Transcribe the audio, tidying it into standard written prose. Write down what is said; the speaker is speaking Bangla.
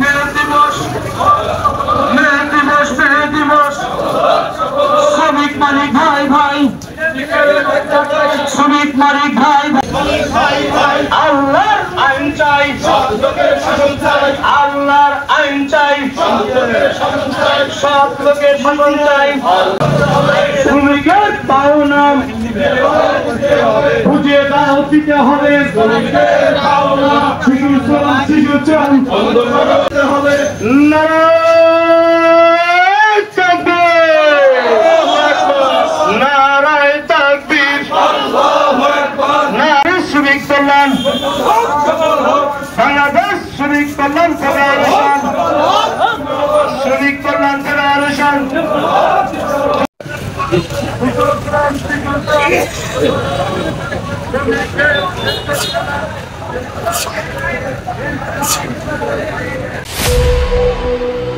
মে দিবস, মে দিবস, মে দিবস। শ্রমিক মালিক ভাই ভাই, শ্রমিক মালিক ভাই ভাই। আল্লাহর আইন চাই, আল্লাহর আইন চাই, সব লোকের শাসন চাই। শ্রমিকের পাওনা বুঝে দাও, দিতে হবে। শিশু শ্রম, শিশু শ্রম বন্ধ করতে হবে। নারায়ে তাকবীর, নারায়ে তাকবীর, নারায়ে শ্রমিক কল্যাণ, বাংলাদেশ শ্রমিক কল্যাণ ফেডারেশন, শ্রমিক কল্যাণ ফেডারেশন। Thank you.